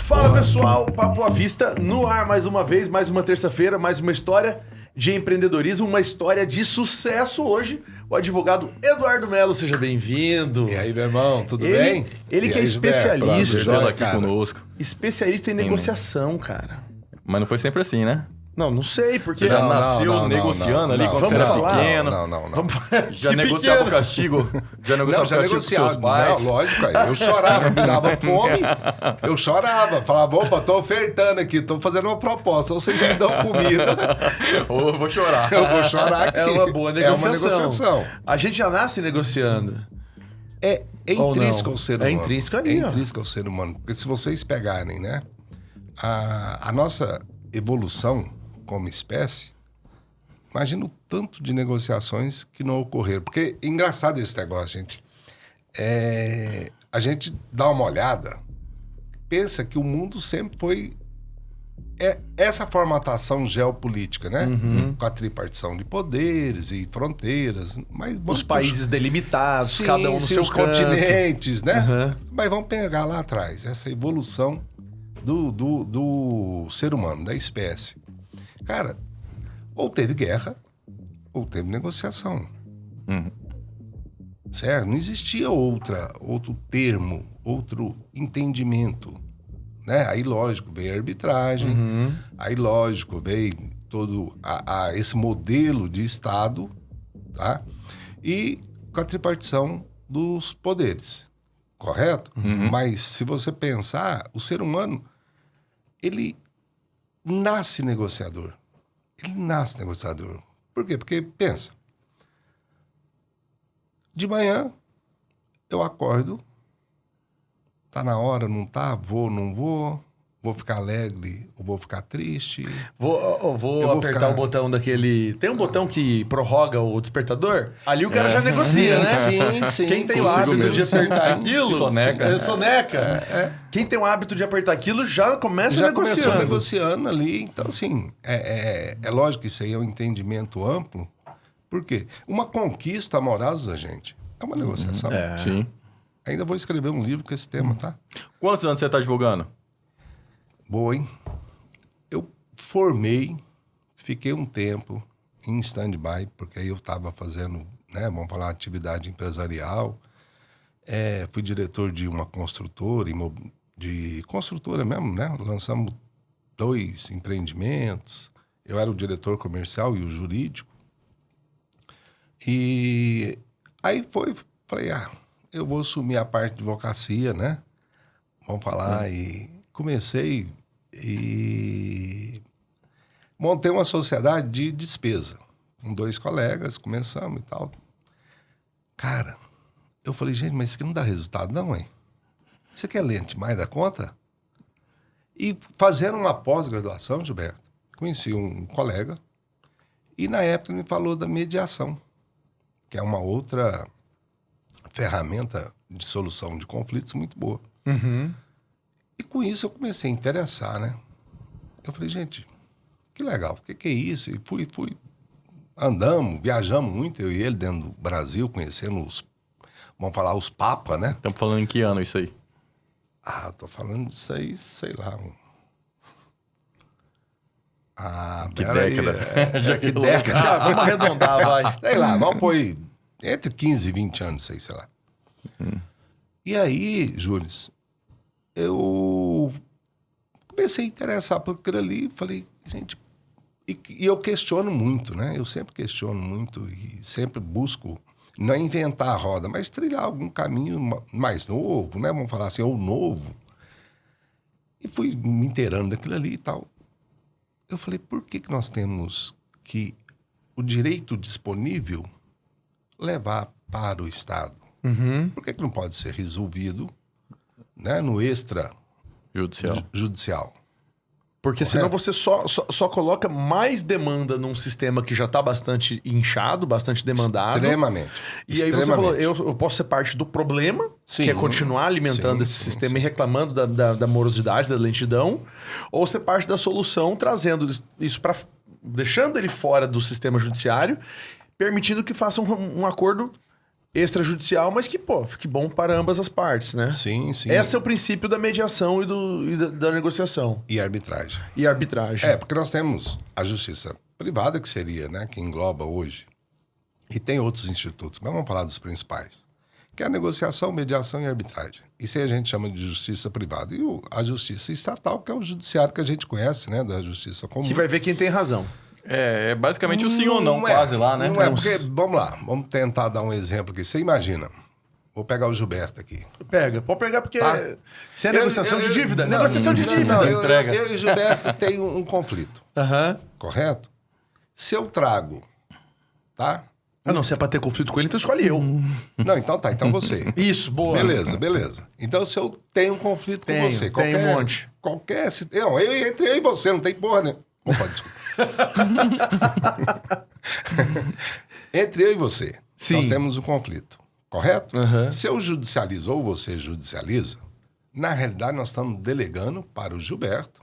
Fala pessoal, Papo à Vista no ar mais uma vez, mais uma terça-feira, mais uma história de empreendedorismo, uma história de sucesso hoje. O advogado Eduardo Melo, seja bem-vindo. E aí, meu irmão, tudo bem? Ele que é aí, especialista, Gilberto, aqui conosco. especialista em negociação, cara. Mas não foi sempre assim, né? Não sei, porque... Você já nasceu negociando ali quando você era pequeno. Não. Já negociava o castigo? Já negociava o castigo com seus pais? Não, lógico, eu chorava, me dava fome, eu chorava, falava, opa, tô ofertando aqui, tô fazendo uma proposta, vocês me dão comida. Ou eu vou chorar. Eu vou chorar aqui. É uma boa negociação. É uma negociação. A gente já nasce negociando. É intrínseco ao ser humano. É intrínseco ali, É intrínseco ao ser humano. Porque se vocês pegarem, né, a nossa evolução como espécie, imagina o tanto de negociações que não ocorreram. Porque é engraçado esse negócio, gente. A gente dá uma olhada, pensa que o mundo sempre foi essa formatação geopolítica, né? Com a tripartição de poderes e fronteiras. Mas Os países delimitados, sim, cada um no seu os canto. continentes, né? Mas vamos pegar lá atrás, essa evolução do ser humano, da espécie. Cara, ou teve guerra, ou teve negociação. Certo? Não existia outro termo, outro entendimento. Né? Aí, lógico, veio a arbitragem, aí, lógico, veio todo esse modelo de Estado, tá? E com a tripartição dos poderes, correto? Mas, se você pensar, o ser humano, ele nasce negociador. Ele nasce negociador. Por quê? Porque, pensa, de manhã eu acordo, tá na hora, não tá, vou, não vou ficar alegre ou vou ficar triste. Vou apertar o botão daquele... Tem um botão que prorroga o despertador? Ali o cara já negocia, né? Sim. Quem tem o hábito de apertar aquilo... Soneca. Soneca. Quem tem o hábito de apertar aquilo já começa negociando. Começou negociando ali. Então, assim, é lógico que isso aí é um entendimento amplo. Por quê? Uma conquista amorosa, gente, é uma negociação. Sim. Ainda vou escrever um livro com esse tema, tá? Quantos anos você está advogando? Boa, hein? Eu formei, fiquei um tempo em stand-by, porque aí eu estava fazendo, né, vamos falar, atividade empresarial. Fui diretor de uma construtora, de construtora mesmo, né? Lançamos 2 empreendimentos. Eu era o diretor comercial e o jurídico. E aí falei, eu vou assumir a parte de advocacia, né? Vamos falar, e comecei e montei uma sociedade de despesa. Com 2 colegas, começamos e tal. Cara, eu falei, gente, mas isso aqui não dá resultado não, hein? Você quer lente demais da conta? E fazendo uma pós-graduação, Gilberto, conheci um colega e na época ele me falou da mediação, que é uma outra ferramenta de solução de conflitos muito boa. E com isso eu comecei a interessar, né? Eu falei, gente, que legal, o que é isso? E fui, andamos, viajamos muito, eu e ele, dentro do Brasil, conhecendo vamos falar, os papas, né? Estamos falando em que ano isso aí? Tô falando disso aí, sei lá. Que década? Que década? Vamos arredondar, vai. Sei lá, vamos pôr aí, entre 15 e 20 anos, sei lá. E aí, Júlio, eu comecei a interessar por aquilo ali, falei, gente, e eu questiono muito, né? Eu sempre questiono muito e sempre busco não inventar a roda, mas trilhar algum caminho mais novo, né? Vamos falar assim, ou novo. E fui me inteirando daquilo ali e tal. Eu falei, por que nós temos que o direito disponível levar para o Estado? Por que não pode ser resolvido, né, no extrajudicial? Porque senão você só coloca mais demanda num sistema que já está bastante inchado, bastante demandado. Extremamente. E aí você falou, eu posso ser parte do problema, que é continuar alimentando esse sistema e reclamando da morosidade, da lentidão, ou ser parte da solução, trazendo isso para... deixando ele fora do sistema judiciário, permitindo que façam um acordo extrajudicial, mas que, pô, fique bom para ambas as partes, né? Sim, sim. Esse é o princípio da mediação e da negociação. E arbitragem. E arbitragem. Porque nós temos a justiça privada, que seria, né, que engloba hoje, e tem outros institutos, mas vamos falar dos principais, que é a negociação, mediação e arbitragem. Isso aí a gente chama de justiça privada. E a justiça estatal, que é o judiciário que a gente conhece, né, da justiça comum. Que vai ver quem tem razão. É basicamente o sim ou não, Não é, quase lá, né? Não é, porque, vamos lá, vamos tentar dar um exemplo aqui. Você imagina, vou pegar o Gilberto aqui. Pode pegar porque Tá. se é negociação de dívida, Não, negociação de dívida. Não, entrega. eu e o Gilberto tem um conflito, Aham. correto? Se eu trago, tá? Ah, não, se é pra ter conflito com ele, então escolhe eu. Não, então tá, então você. Isso, boa. Beleza. Então, se eu tenho um conflito com você... Tenho um monte. Não, entre eu e você, não tem porra, né? Opa, desculpa. Entre eu e você, Sim. nós temos um conflito, correto? Uhum. Se eu judicializo ou você judicializa, na realidade nós estamos delegando para o Gilberto,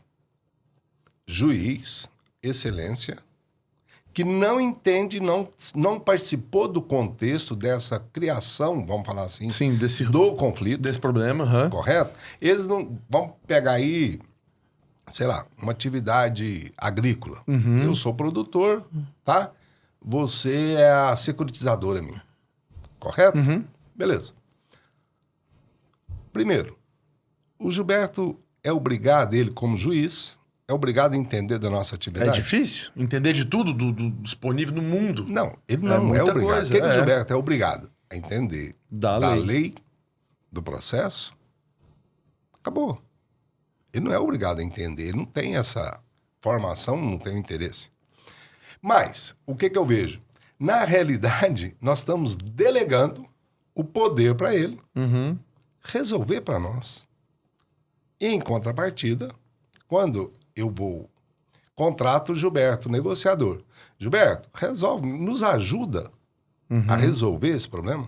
juiz, excelência, que não entende, não participou do contexto dessa criação, vamos falar assim, Sim, do conflito, desse problema. Aham. correto? Eles não vão pegar aí, sei lá, uma atividade agrícola. Eu sou produtor, tá? Você é a securitizadora minha, correto? Beleza. Primeiro, o Gilberto é obrigado, ele como juiz, é obrigado a entender da nossa É atividade. difícil entender de tudo do disponível no mundo. Não, ele não é muita obrigado. coisa, O que o é. Gilberto é obrigado a entender Da lei, do processo, acabou. Ele não é obrigado a entender, ele não tem essa formação, não tem o interesse. Mas, o que eu vejo? Na realidade, nós estamos delegando o poder para ele resolver para nós. E, em contrapartida, quando eu contrato o Gilberto, negociador. Gilberto, resolve, nos ajuda a resolver esse problema.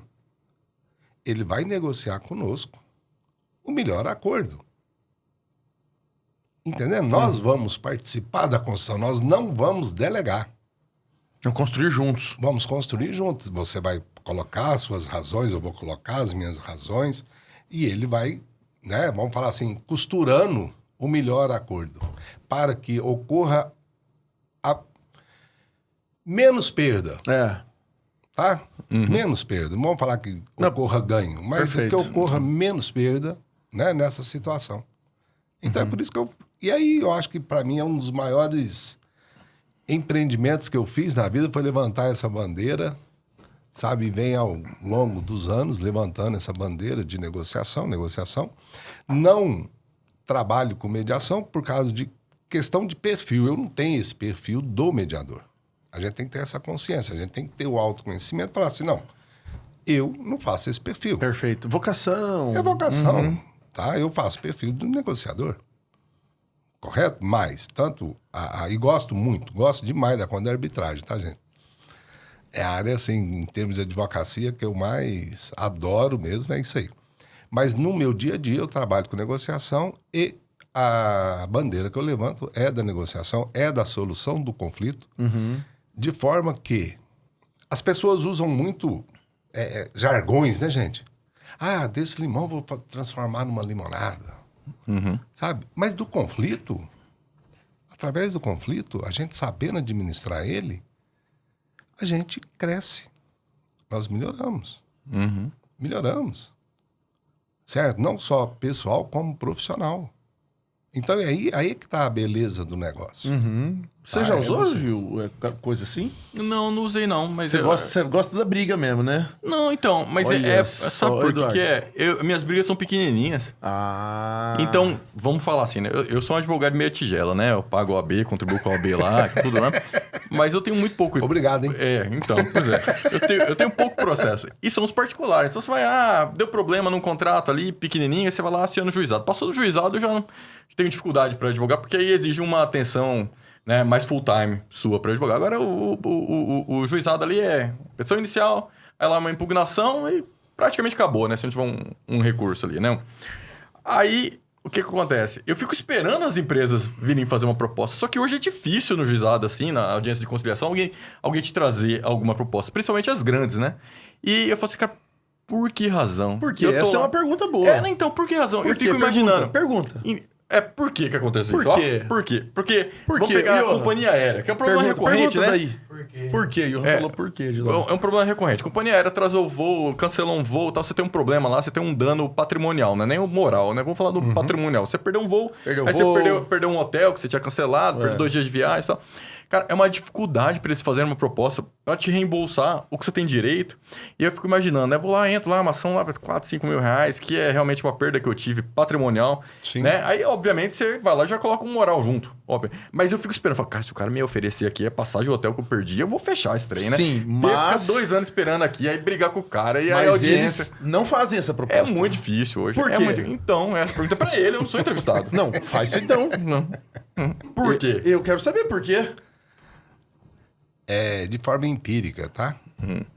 Ele vai negociar conosco o melhor acordo. Entendendo? Nós vamos participar da construção, nós não vamos delegar. Vamos construir juntos. Vamos construir juntos. Você vai colocar as suas razões, eu vou colocar as minhas razões, e ele vai, né, vamos falar assim, costurando o melhor acordo, para que ocorra a menos perda, tá? Menos perda. Não vamos falar que ocorra ganho, mas que ocorra menos perda, né, nessa situação. Então é por isso que E aí eu acho que para mim é um dos maiores empreendimentos que eu fiz na vida foi levantar essa bandeira, sabe? Vem ao longo dos anos levantando essa bandeira de negociação. Não trabalho com mediação por causa de questão de perfil. Eu não tenho esse perfil do mediador. A gente tem que ter essa consciência, a gente tem que ter o autoconhecimento e falar assim, não, eu não faço esse perfil. Perfeito. Vocação. É vocação, tá? Eu faço perfil do negociador. Correto? Mas, tanto... e gosto demais da conta da arbitragem, tá, gente? É a área, assim, em termos de advocacia, que eu mais adoro mesmo, é isso aí. Mas no meu dia a dia eu trabalho com negociação e a bandeira que eu levanto é da negociação, é da solução do conflito, de forma que as pessoas usam muito jargões, né, gente? Ah, desse limão vou transformar numa limonada. Sabe? Mas do conflito, através do conflito, a gente sabendo administrar ele, a gente cresce. Nós melhoramos. Melhoramos. Certo? Não só pessoal, como profissional. Então, é aí que está a beleza do negócio. Você já usou, Gil, coisa assim? Não usei não, mas... Você gosta da briga mesmo, né? Não, então, mas sabe por que é? Minhas brigas são pequenininhas. Então, vamos falar assim, né? Eu sou um advogado de meia tigela, né? Eu pago o AB, contribuo com o AB lá, tudo lá. Mas eu tenho muito pouco... Obrigado, hein? Então, pois é. Eu tenho pouco processo. E são os particulares. Então, você vai, deu problema num contrato ali, pequenininho, aí você vai lá, aciona o juizado. Passou do juizado, eu já não tenho dificuldade para advogar, porque aí exige uma atenção... né, mais full-time sua para advogar. Agora, o juizado ali é petição inicial, aí lá uma impugnação e praticamente acabou, né? Se a gente tiver um recurso ali, né? Aí, o que acontece? Eu fico esperando as empresas virem fazer uma proposta, só que hoje é difícil no juizado, assim, na audiência de conciliação, alguém te trazer alguma proposta, principalmente as grandes, né? E eu falo assim, cara, Por que razão? Por quê? Essa é uma pergunta boa. Então, por que razão? Por Eu quê? fico imaginando. Pergunta. Por que aconteceu Por isso? quê? Ó, por quê? Porque Por vamos quê? pegar a Johan? companhia aérea, que é um problema recorrente, né? Daí. Por quê? Johan falou por quê de lá. É um problema recorrente. Companhia aérea atrasou o voo, cancelou um voo, tal, você tem um problema lá, você tem um dano patrimonial, não é nem o moral, né? Vamos falar do patrimonial. Você perdeu um voo, Perdeu aí voo. você perdeu um hotel que você tinha cancelado, perdeu 2 dias de viagem e tal. Cara, é uma dificuldade para eles fazerem uma proposta para te reembolsar o que você tem direito. E eu fico imaginando, né? Vou lá, entro lá, uma ação lá para 4, 5 mil reais, que é realmente uma perda que eu tive patrimonial. Sim. Né? Aí, obviamente, você vai lá e já coloca um moral junto. Óbvio. Mas eu fico esperando, falo, cara, se o cara me oferecer aqui a passagem do hotel que eu perdi, eu vou fechar esse trem, né? Sim, Ter que mas... ficar 2 anos esperando aqui, aí brigar com o cara e aí a Mas audiência... eles não fazem essa proposta. É muito difícil hoje. Por É quê? muito... Então, essa pergunta é pra ele, eu não sou entrevistado. Não, faz isso então. Não. Por quê? Eu quero saber por quê. É de forma empírica, tá?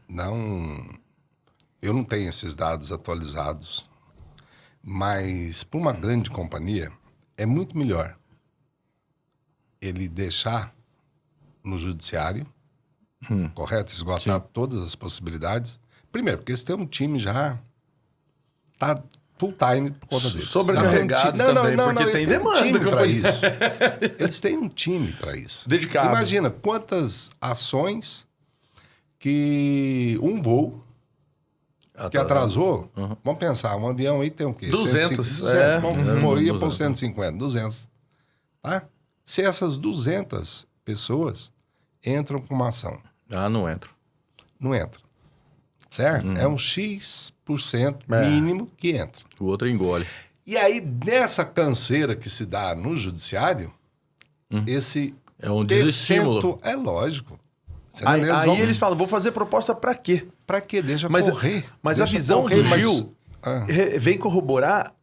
Não... Eu não tenho esses dados atualizados, mas para uma grande companhia é muito melhor ele deixar no judiciário, correto? Esgotar todas as possibilidades. Primeiro, porque eles têm um time já... Tá full time por conta deles. Sobrecarregado também, porque tem eles demanda. têm um time para companhia. isso. Eles têm um time para isso. Dedicado. Imagina quantas ações que um voo que atrasou, vamos pensar, um avião aí tem o quê? 200, 150, vamos pôr, ia 200. por 150, 200. Tá? Se essas 200 pessoas entram com uma ação, Ah, não entro. não entra. Certo? É um X% mínimo que entra. O outro engole. E aí, nessa canseira que se dá no judiciário, esse É um desestímulo. percento é lógico. Entendeu? Aí eles falam, vou fazer proposta pra quê? Pra quê? Deixa Mas, correr. mas a Deixa visão correr, do mas- Gil Ah. vem corroborar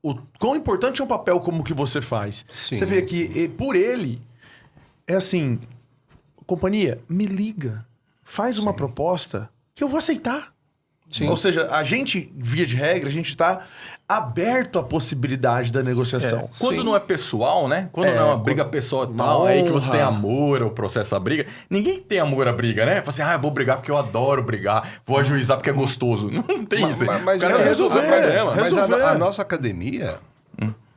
o quão importante é um papel como que você faz. Sim, Você vê que por ele, é assim, companhia, me liga, faz uma proposta que eu vou aceitar. Sim. Ou seja, a gente, via de regra, a gente está aberto à possibilidade da negociação. Quando Sim. não é pessoal, né? Quando não é uma briga pessoal e uma tal, aí que você honra. tem amor ao processo da briga. Ninguém tem amor à briga, né? Fala assim, eu vou brigar porque eu adoro brigar, vou ajuizar porque é gostoso. Não tem isso. Mas O cara já quer resolver. problema. Mas resolver. a nossa academia,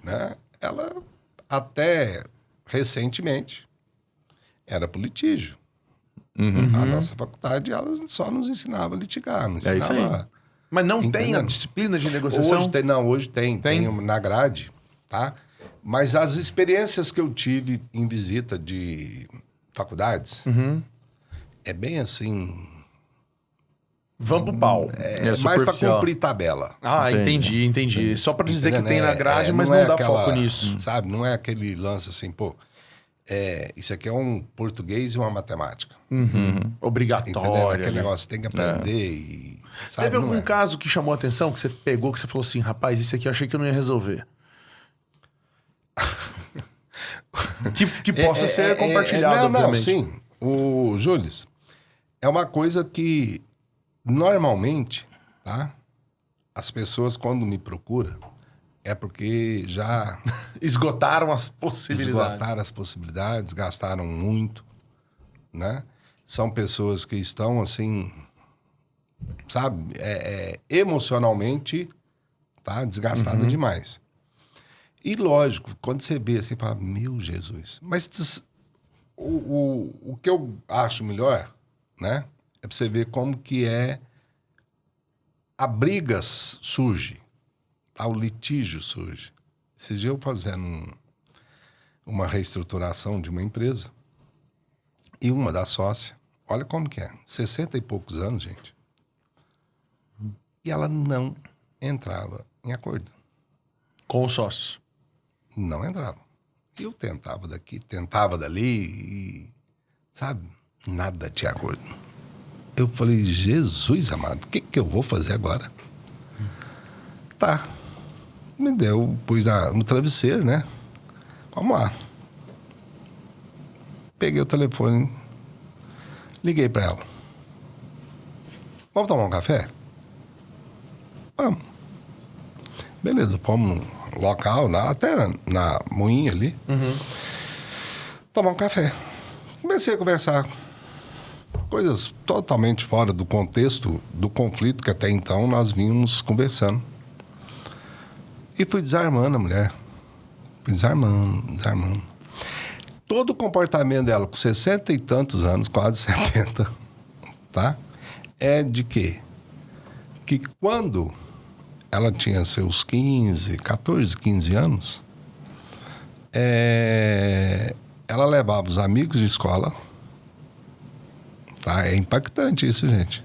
né, ela até recentemente era por litígio. A nossa faculdade ela só nos ensinava a litigar, não É isso aí. ensinava... Mas não tem a Entendendo? disciplina de negociação? Hoje tem na grade, tá? Mas as experiências que eu tive em visita de faculdades, é bem assim, Vamos pro pau. é mais para superficial. cumprir tabela. Ah, entendi. Só pra dizer que Entendeu, tem né? na grade, mas não não é dá aquela- foco nisso. Sabe, não é aquele lance assim, pô, isso aqui é um português e uma matemática. Obrigatório. Entendeu? Aquele né? negócio, você tem que aprender e... Sabe, Teve não algum é. caso que chamou a atenção, que você pegou, que você falou assim, rapaz, isso aqui eu achei que eu não ia resolver? que possa ser compartilhado, não, obviamente. sim. O Júlio, é uma coisa que normalmente, tá? As pessoas quando me procuram é porque já Esgotaram as possibilidades. esgotaram as possibilidades, gastaram muito, né? São pessoas que estão assim, sabe, emocionalmente, tá? Desgastada demais. E lógico, quando você vê assim, fala, meu Jesus. Mas o que eu acho melhor, né? É pra você ver como que a briga surge, tá? O litígio surge. Esses dias eu fazendo uma reestruturação de uma empresa e uma da sócia, olha como que é, 60 e poucos anos, gente. E ela não entrava em acordo. Com os sócios. Não entrava. Eu tentava daqui, tentava dali e, sabe, nada tinha acordo. Eu falei, Jesus amado, o que eu vou fazer agora? Tá. Me deu, pus no travesseiro, né? Vamos lá. Peguei o telefone, liguei pra ela. Vamos tomar um café? Vamos. Beleza, fomos no local, até na moinha ali. Tomar um café. Comecei a conversar coisas totalmente fora do contexto do conflito que até então nós vínhamos conversando. E fui desarmando a mulher. Fui desarmando. Todo o comportamento dela, com 60 e tantos anos, quase 70, tá? É de quê? Que quando ela tinha seus 14, 15 anos, ela levava os amigos de escola. Tá? É impactante isso, gente.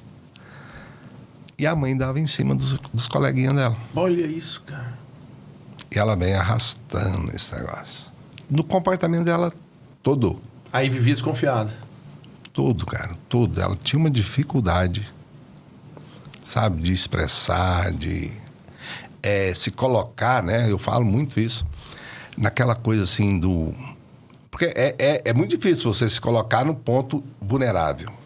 E a mãe dava em cima dos coleguinhas dela. Olha isso, cara. E ela vem arrastando esse negócio. No comportamento dela todo. Aí vivia desconfiada. Tudo, cara, tudo. Ela tinha uma dificuldade, sabe, de expressar, de se colocar, né? Eu falo muito isso. Naquela coisa assim do... Porque é muito difícil você se colocar no ponto vulnerável.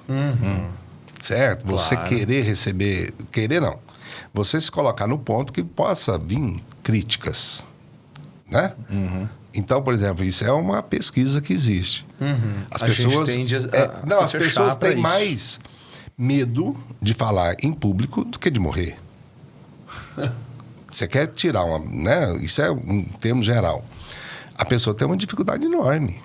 Certo? Você querer receber... Querer não. Você se colocar no ponto que possa vir críticas, né? Então, por exemplo, isso é uma pesquisa que existe. As pessoas gente tende as pessoas têm mais medo de falar em público do que de morrer. Você quer tirar uma, né? Isso é um termo geral. A pessoa tem uma dificuldade enorme,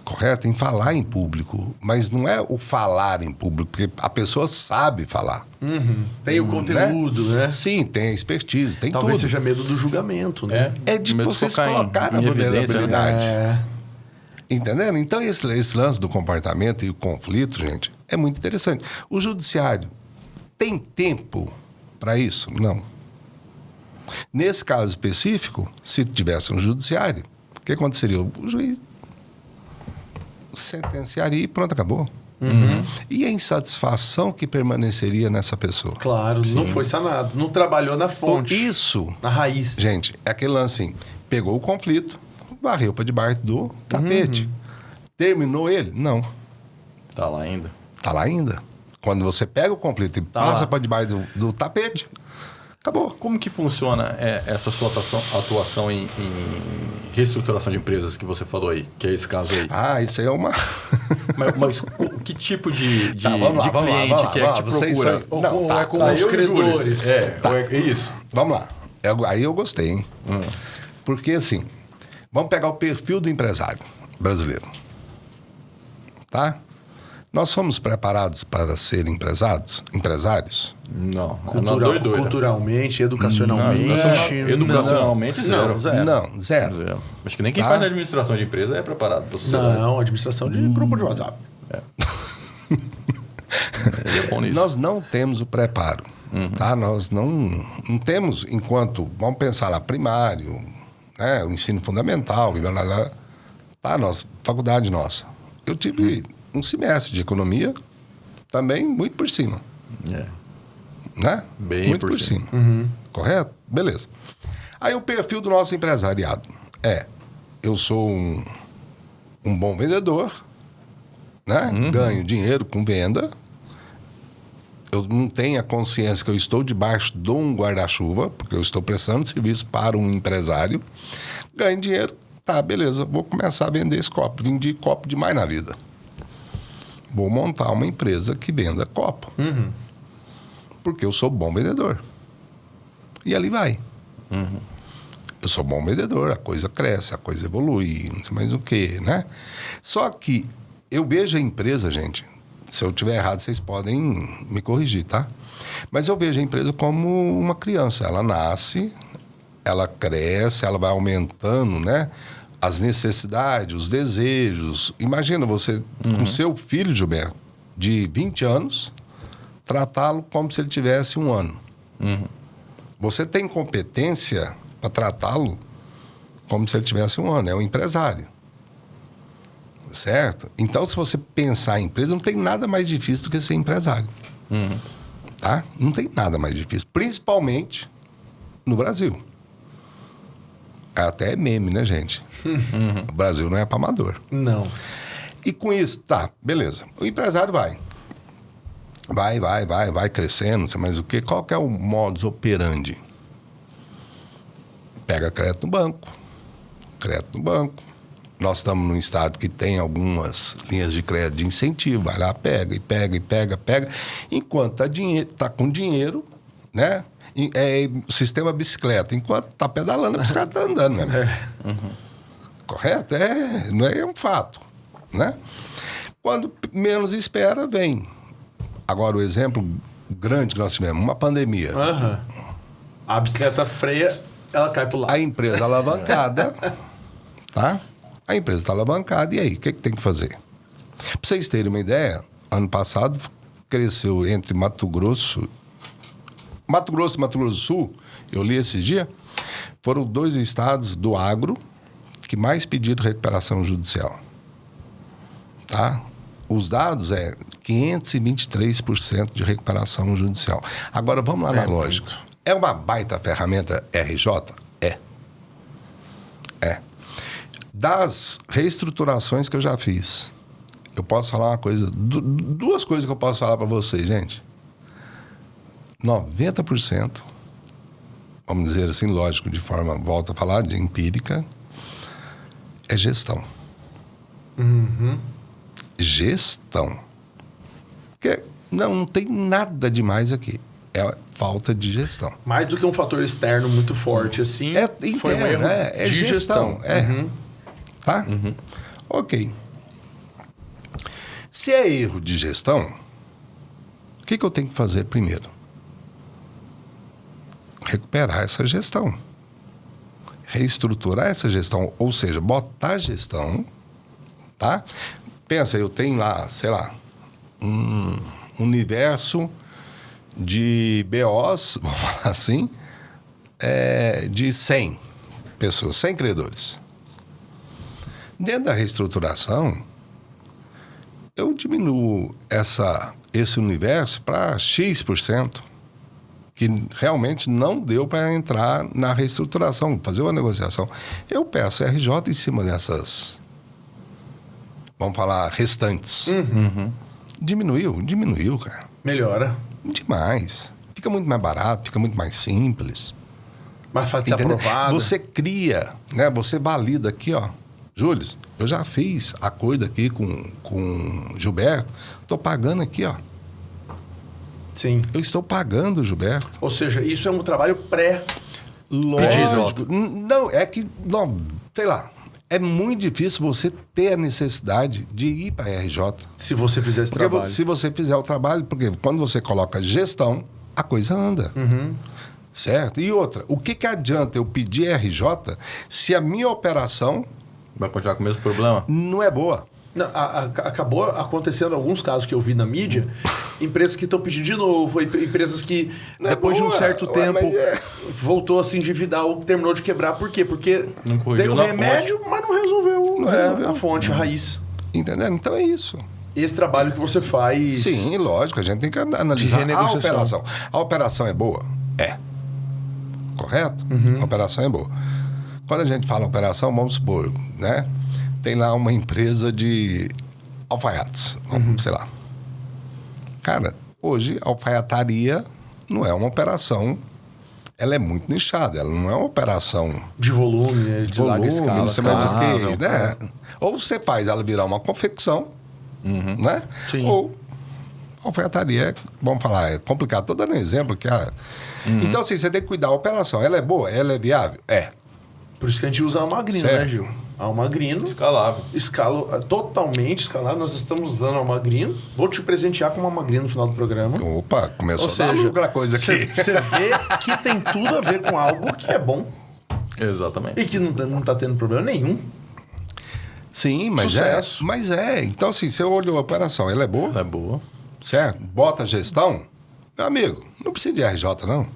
correto? Em falar em público. Mas não é o falar em público, porque a pessoa sabe falar. Tem o conteúdo, né? Sim, tem a expertise, tem Talvez tudo. seja medo do julgamento, né? É de Medo de você se focar colocar na em evidência, vulnerabilidade. É. Entendendo? Então, esse lance do comportamento e o conflito, gente, é muito interessante. O judiciário tem tempo para isso? Não. Nesse caso específico, se tivesse um judiciário, o que aconteceria? O juiz sentenciaria e pronto, acabou. E a insatisfação que permaneceria nessa pessoa? Claro, não foi sanado. Não trabalhou na fonte. Isso, Na raiz. gente, é aquele lance assim, pegou o conflito, varreu para debaixo do tapete. Terminou ele? Não. Tá lá ainda. Tá lá ainda. Quando você pega o conflito e passa para debaixo do tapete, acabou. Como que funciona essa sua atuação em reestruturação de empresas que você falou aí? Que é esse caso aí. Ah, isso aí é uma... Mas que tipo de vamos lá, cliente que é que te Vocês procura? são- Ou Não, ou tá, é com Tá, os eu e o Júlio. credores. É isso. Vamos lá. Aí eu gostei, hein? Porque, assim, vamos pegar o perfil do empresário brasileiro. Tá? Nós somos preparados para ser empresários? Não. Culturalmente, educacionalmente. Educacionalmente, zero. Não, zero. Não, zero. Zero. Acho que nem quem Tá. faz administração de empresa é preparado para a sociedade. Não, administração de grupo de WhatsApp. Ele é bom nisso. Nós não temos o preparo. Tá? Nós não temos, enquanto, vamos pensar lá, primário, né? O ensino fundamental, e blá, blá, blá. Tá? Faculdade nossa. Eu tive um semestre de economia, também muito por cima. É. Né? Bem muito por cima. Correto? Beleza. Aí o perfil do nosso empresariado eu sou um bom vendedor, né? Ganho dinheiro com venda. Eu não tenho a consciência que eu estou debaixo de um guarda-chuva, porque eu estou prestando serviço para um empresário. Ganho dinheiro, tá, beleza, vou começar a vender esse copo. Vendi copo demais na vida. Vou montar uma empresa que venda copo. Porque eu sou bom vendedor. E ali vai. Eu sou bom vendedor, a coisa cresce, a coisa evolui, não sei mais o quê, né? Só que eu vejo a empresa, gente, se eu estiver errado, vocês podem me corrigir, tá? Mas eu vejo a empresa como uma criança. Ela nasce, ela cresce, ela vai aumentando, né? As necessidades, os desejos. Imagina você, com seu filho, Gilberto, de 20 anos, tratá-lo como se ele tivesse 1 ano. Você tem competência para tratá-lo como se ele tivesse 1 ano. É um empresário. Certo? Então, se você pensar em empresa, não tem nada mais difícil do que ser empresário. Tá? Não tem nada mais difícil. Principalmente no Brasil. Até é meme, né, gente? O Brasil não é para amador. Não. E com isso, tá, beleza. O empresário vai crescendo, não sei mais o quê. Qual que é o modus operandi? Pega crédito no banco, Nós estamos num estado que tem algumas linhas de crédito de incentivo. Vai lá, pega, e pega, e pega, pega. Enquanto tá com dinheiro, né? O sistema bicicleta. Enquanto tá pedalando, a bicicleta tá andando, né? Correto? Não é um fato, né? Quando menos espera, vem. Agora, o exemplo grande que nós tivemos, uma pandemia. A bicicleta freia, ela cai pro lado. A empresa alavancada, tá? A empresa está alavancada, e aí? O que tem que fazer? Para vocês terem uma ideia, ano passado cresceu entre Mato Grosso e Mato Grosso do Sul, eu li esse dia, foram 2 estados do agro que mais pediram recuperação judicial. Tá? Os dados 523% de recuperação judicial. Agora, vamos lá na lógica. É uma baita ferramenta RJ? É. Das reestruturações que eu já fiz, eu posso falar uma coisa, 2 coisas que eu posso falar para vocês, gente. 90%, vamos dizer assim, lógico, de forma, volto a falar, de empírica, é gestão. Gestão. Porque não tem nada demais aqui. É falta de gestão. Mais do que um fator externo muito forte, assim. Foi um erro de gestão. Tá? Ok. Se é erro de gestão, o que eu tenho que fazer primeiro? Recuperar essa gestão. Reestruturar essa gestão. Ou seja, botar a gestão, tá? Pensa, eu tenho lá, sei lá, um universo de BOs, vamos falar assim, de 100 pessoas, 100 credores. Dentro da reestruturação, eu diminuo esse universo para X%, que realmente não deu para entrar na reestruturação, fazer uma negociação. Eu peço RJ em cima dessas, vamos falar, restantes. Diminuiu, cara. Melhora. Demais. Fica muito mais barato, fica muito mais simples. Mais fácil de ser aprovado. Você cria, né? Você valida aqui, ó. Júlio, eu já fiz acordo aqui com Gilberto. Estou pagando aqui, ó. Sim. Eu estou pagando, Gilberto. Ou seja, isso é um trabalho Lógico. Não, é que, não, sei lá, é muito difícil você ter a necessidade de ir para a RJ. Se você fizer esse trabalho. Se você fizer o trabalho, porque quando você coloca gestão, a coisa anda. Certo? E outra, o que adianta eu pedir RJ se a minha operação... Vai continuar com o mesmo problema? Não é boa. Não, acabou acontecendo alguns casos que eu vi na mídia, empresas que estão pedindo de novo, empresas que não depois de um boa, certo tempo voltou a se endividar ou terminou de quebrar. Por quê? Porque não deu um remédio, mas não resolveu a fonte, a raiz. Entendeu? Então é isso. Esse trabalho que você faz... Sim, lógico, a gente tem que analisar a operação. A operação é boa? É. Correto? A operação é boa. Quando a gente fala operação, vamos supor, né? Tem lá uma empresa de alfaiates, sei lá. Cara, hoje a alfaiataria não é uma operação, ela é muito nichada, ela não é uma operação... De volume, de larga escala. Você faz o quê, né? Ou você faz ela virar uma confecção, né? Sim. Ou a alfaiataria, vamos falar, é complicado. Estou dando um exemplo que... Então, assim, você tem que cuidar da operação. Ela é boa? Ela é viável? É. Por isso que a gente usa a Almagrino, né, Gil? A Almagrino... Escalável. Totalmente escalável. Nós estamos usando a Almagrino. Vou te presentear com uma Almagrino no final do programa. Opa, começou a dar lucro a coisa aqui. Você vê que tem tudo a ver com algo que é bom. Exatamente. E que não tá tendo problema nenhum. Sim, mas sucesso. Mas é. Então, assim, você olhou a operação, ela é boa? Ela é boa. Certo? Bota a gestão. Meu amigo, não precisa de RJ, não.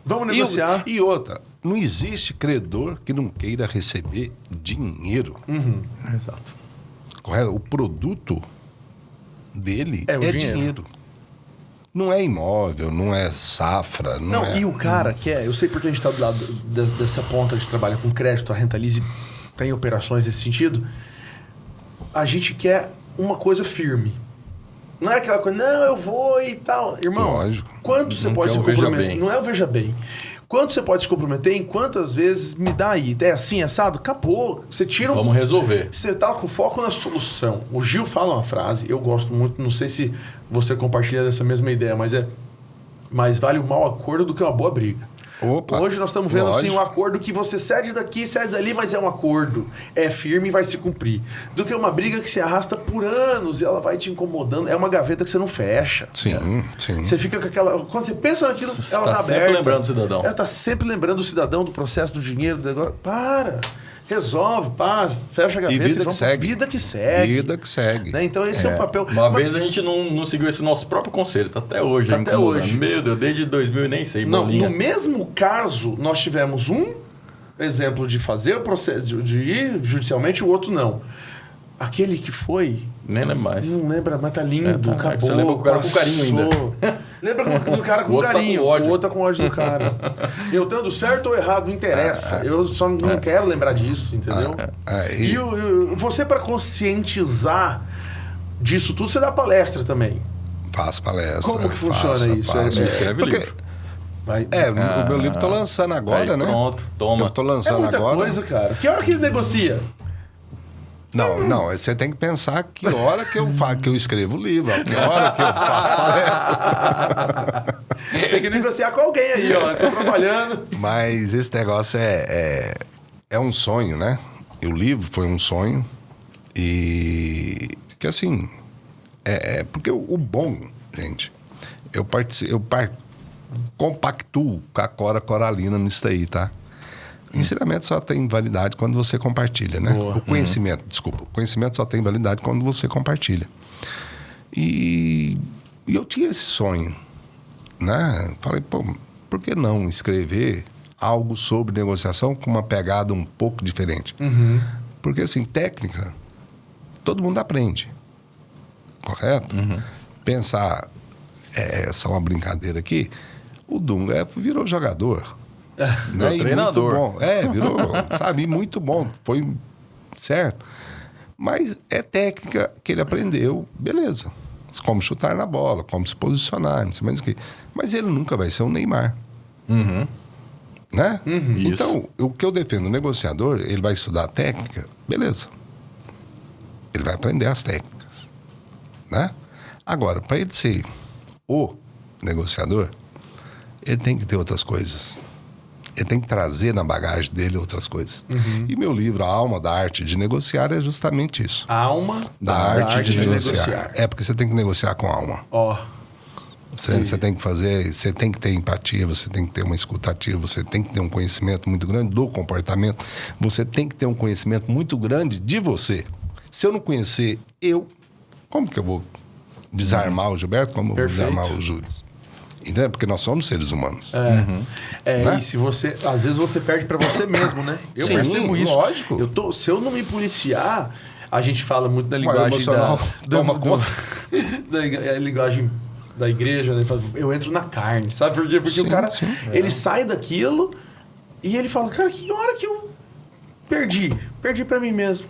Vamos negociar. E outra, não existe credor que não queira receber dinheiro. Exato. Correto? O produto dele é dinheiro. Não é imóvel, não é safra. Não é... E o cara quer... Eu sei porque a gente está do lado dessa ponta de trabalho com crédito, a Rentalize tem operações nesse sentido. A gente quer uma coisa firme. Não é aquela coisa, não, eu vou e tal. Irmão, lógico. quanto você pode se comprometer? Não é o veja bem. Quanto você pode se comprometer? Em quantas vezes? Me dá aí. É assim, assado? Acabou. Você tira Vamos resolver. Você tá com foco na solução. O Gil fala uma frase, eu gosto muito, não sei se você compartilha dessa mesma ideia, mas é mais vale um mau acordo do que uma boa briga. Opa, Hoje nós estamos vendo assim lógico. um acordo que você cede daqui, cede dali, mas é um acordo. É firme e vai se cumprir. Do que uma briga que se arrasta por anos e ela vai te incomodando. É uma gaveta que você não fecha. Sim, sim. Você fica com aquela... Quando você pensa naquilo, ela tá sempre aberta. lembrando do cidadão. Ela tá sempre lembrando do cidadão, do processo, do dinheiro, do negócio. Para! Resolve, paz, fecha a gaveta E vida que vamos segue. vida que segue. Vida que segue. Né? Então esse é o papel. Uma Mas- vez a gente não seguiu esse nosso próprio conselho, tá até hoje. Tá hein, até incomodando. hoje. Meu Deus, desde 2000 nem sei, Não, bolinha. no mesmo caso, nós tivemos um exemplo de fazer o processo, de ir judicialmente, o outro não. Aquele que foi, Nem lembro mais. não lembra, mas tá lindo, É, acabou. você lembra o cara com carinho ainda. passou. Lembra do cara com O outro tá carinho, com ódio. o outro tá com ódio do cara. Eu estando certo ou errado, não interessa. Eu só não quero lembrar disso, entendeu? Aí- E você, para conscientizar disso tudo, você dá palestra também. Faz palestra. Como que funciona isso? Você escreve Porque- livro. Vai. o meu livro tô lançando agora, Aí, né? pronto, toma. Eu tô É lançando muita agora. coisa, cara. Que hora que ele negocia? Não, você tem que pensar que hora que eu escrevo o livro, que hora que eu faço palestra. Tem que negociar com alguém aí, ó. Tô trabalhando. Mas esse negócio é um sonho, né? E o livro foi um sonho. E que assim, porque o bom, gente, eu compactuo com a Cora Coralina nisso aí, tá? O ensinamento só tem validade quando você compartilha, né? Boa. O conhecimento, desculpa. O conhecimento só tem validade quando você compartilha. E eu tinha esse sonho, né? Falei, pô, por que não escrever algo sobre negociação com uma pegada um pouco diferente? Porque, assim, técnica, todo mundo aprende, correto? Pensar, só uma brincadeira aqui, o Dunga virou jogador. Né? E treinador. muito bom. Virou, sabe, muito bom. Foi certo. Mas é técnica que ele aprendeu, beleza. Como chutar na bola, como se posicionar, não sei mais o que. Mas ele nunca vai ser um Neymar. Né? Isso. Então, o que eu defendo, o negociador, ele vai estudar a técnica, beleza. Ele vai aprender as técnicas. Né? Agora, para ele ser o negociador, ele tem que ter outras coisas. Ele tem que trazer na bagagem dele outras coisas. E meu livro, A Alma da Arte de Negociar, é justamente isso. A alma Da arte de negociar. É porque você tem que negociar com a alma. Ó. Você tem que fazer, você tem que ter empatia, você tem que ter uma escutativa, você tem que ter um conhecimento muito grande do comportamento, você tem que ter um conhecimento muito grande de você. Se eu não conhecer como que eu vou desarmar o Gilberto? Como eu vou Perfeito. desarmar o Júlio? Entendeu? Porque nós somos seres humanos. Né? E se você... Às vezes você perde pra você mesmo, né? Eu Sim, percebo isso. lógico. Se eu não me policiar... A gente fala muito da Mas linguagem emocional toma conta. da linguagem da igreja, né? Eu entro na carne, sabe por quê? Porque Sim, o cara, sim. ele sai daquilo e ele fala, cara, que hora que eu perdi? Perdi pra mim mesmo.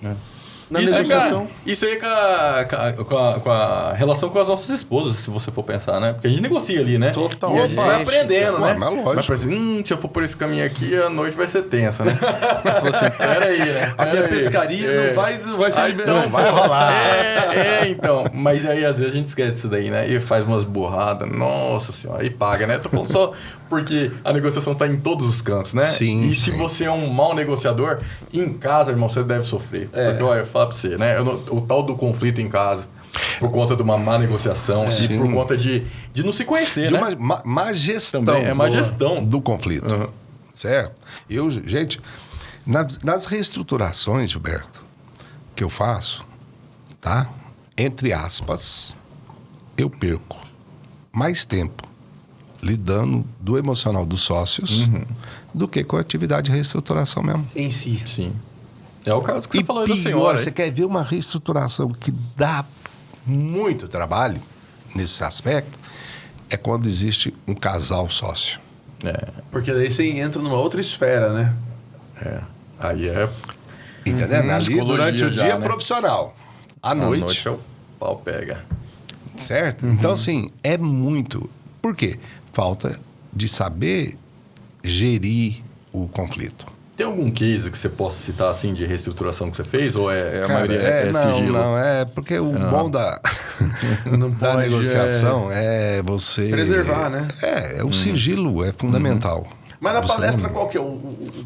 Na Isso aí, negociação. cara, isso aí é com a relação com as nossas esposas, se você for pensar, né? Porque a gente negocia ali, né? Totalmente. E a gente vai aprendendo, Ué, né? mas lógico. Mas pensa, se eu for por esse caminho aqui, a noite vai ser tensa, né? Mas se você, peraí, né? A minha Pera aí. pescaria não vai ser Ah, liberada. então vai rolar. Então. Mas aí, às vezes, a gente esquece isso daí, né? E faz umas burradas. Nossa senhora, aí paga, né? Tô falando só porque a negociação tá em todos os cantos, né? Sim, E se sim. você é um mau negociador, em casa, irmão, você deve sofrer. Porque, olha, eu falo pra você, né? O tal do conflito em casa, por conta de uma má negociação e Sim. por conta de não se conhecer, De né? uma má gestão. Também é má gestão. Do conflito. Certo? Gente, nas reestruturações, Gilberto, que eu faço, tá? Entre aspas, eu perco mais tempo lidando do emocional dos sócios do que com a atividade de reestruturação mesmo. Em si. Sim. É o caso que você E falou aí da pior, senhora. você quer ver uma reestruturação que dá muito trabalho nesse aspecto, é quando existe um casal sócio. Porque daí você entra numa outra esfera, né? Aí é... Entendendo? Ali, psicologia durante o já, dia, né? profissional. À À noite, noite é o pau pega. certo? Então, assim, é muito... Por quê? Falta de saber gerir o conflito. Tem algum case que você possa citar, assim, de reestruturação que você fez? Ou a Cara, maioria é sigilo? Não, é porque o bom da negociação é você... Preservar, né? O sigilo é fundamental. Mas na Você palestra, não- qual que é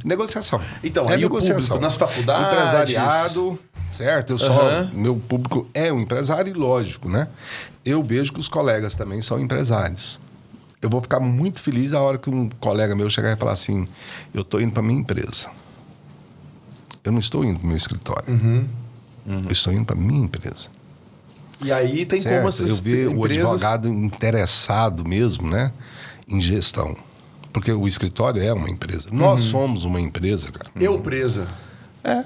Negociação. Então, é aí negociação. o público, nas faculdades... Empresariado, certo? Meu público é um empresário e lógico, né? Eu vejo que os colegas também são empresários. Eu vou ficar muito feliz a hora que um colega meu chegar e falar assim, eu estou indo para minha empresa. Eu não estou indo para o meu escritório. Eu estou indo para minha empresa. E aí tem Certo? como essas Eu ver o empresas... advogado interessado mesmo, né? Em gestão. Porque o escritório é uma empresa. Nós somos uma empresa, cara. Eu presa. É.